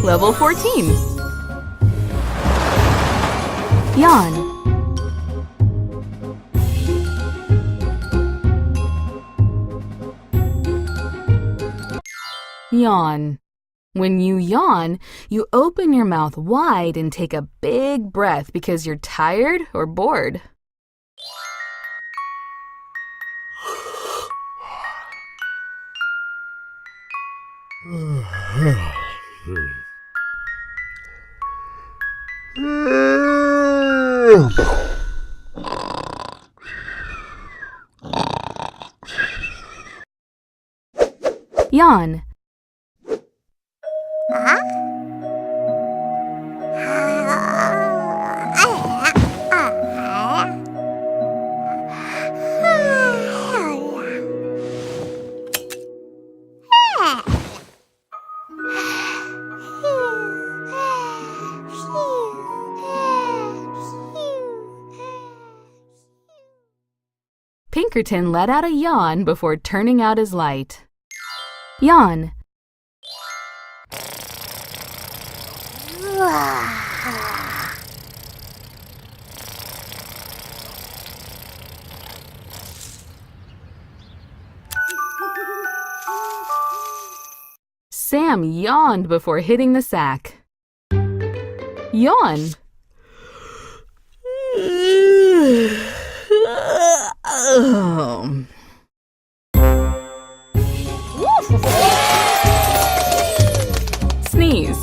Level 14. Yawn. Yawn. When you yawn, you open your mouth wide and take a big breath because you're tired or bored. Yawn. Pinkerton let out a yawn before turning out his light. Yawn. Sam yawned before hitting the sack. Yawn. Sneeze.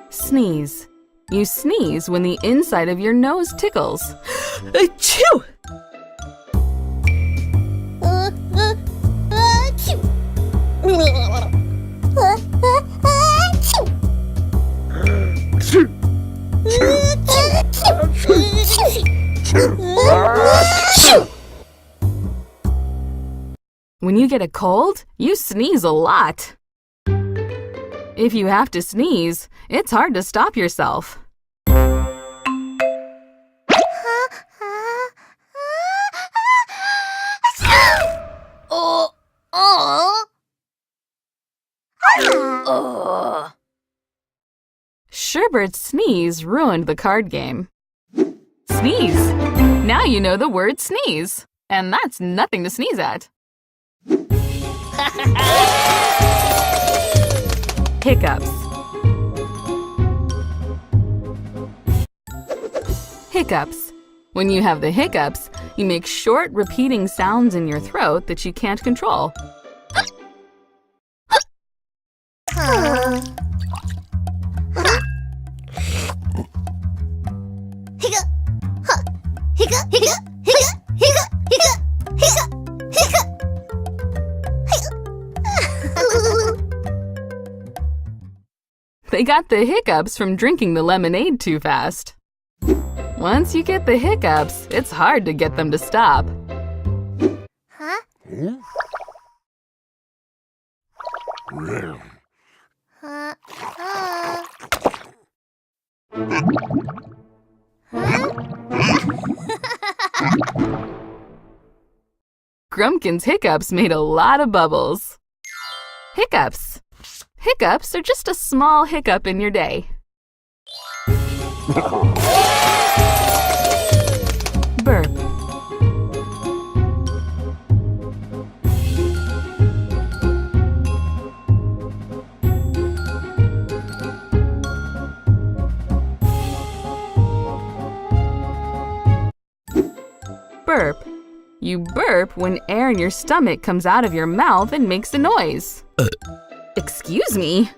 Sneeze. You sneeze when the inside of your nose tickles. Achoo! When you get a cold, you sneeze a lot. If you have to sneeze, it's hard to stop yourself. Sherbert's sneeze ruined the card game. Sneeze! Now you know the word sneeze, and that's nothing to sneeze at. Hiccups. Hiccups. When you have the hiccups, you make short, repeating sounds in your throat that you can't control. They got the hiccups from drinking the lemonade too fast. Once you get the hiccups, it's hard to get them to stop. Grumpkin's hiccups made a lot of bubbles. Hiccups. Hiccups are just a small hiccup in your day. Burp. Burp. You burp when air in your stomach comes out of your mouth and makes a noise. Excuse me?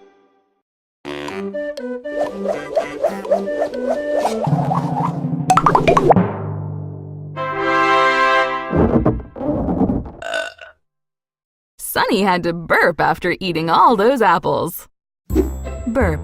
Sunny had to burp after eating all those apples. Burp.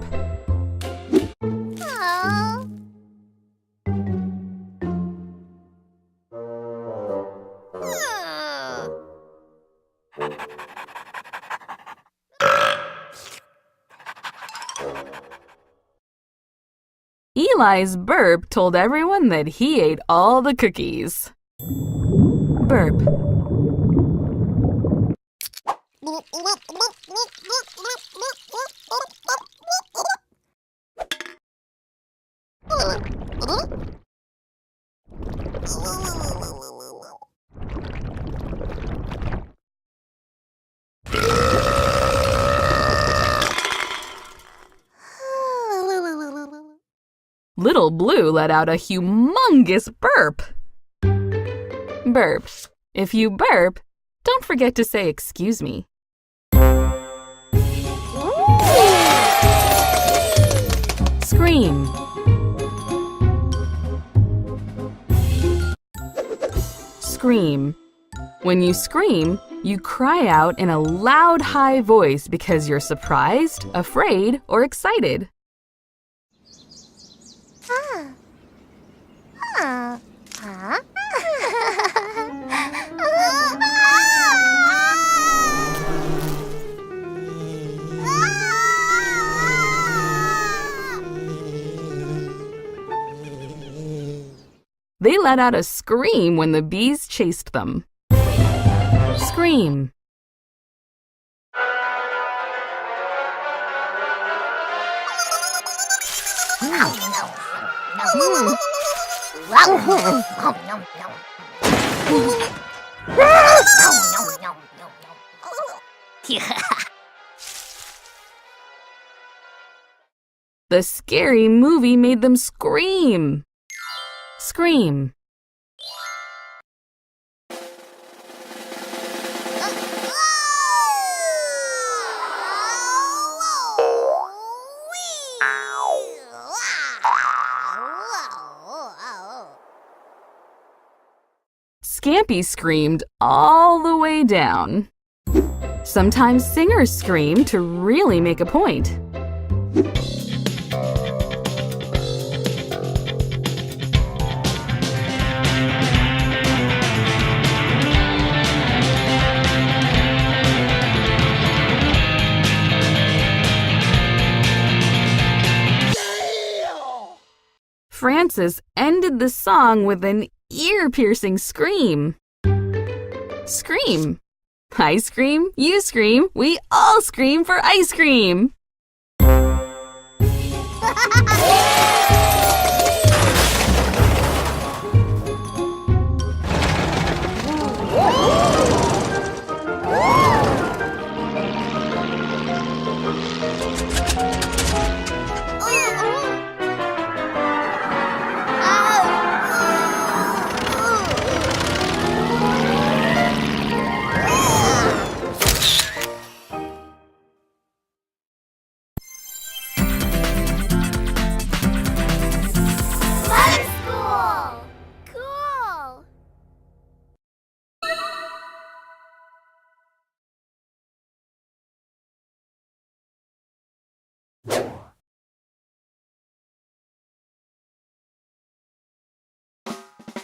Eli's burp told everyone that he ate all the cookies. Burp. Little Blue let out a humongous burp. Burp. If you burp, don't forget to say excuse me. Scream. Scream. When you scream, you cry out in a loud, high voice because you're surprised, afraid, or excited. They let out a scream when the bees chased them. Scream. The scary movie made them scream. Scream. Scampy screamed all the way down. Sometimes singers scream to really make a point. Francis ended the song with an ear-piercing scream. Scream. I scream, you scream, we all scream for ice cream.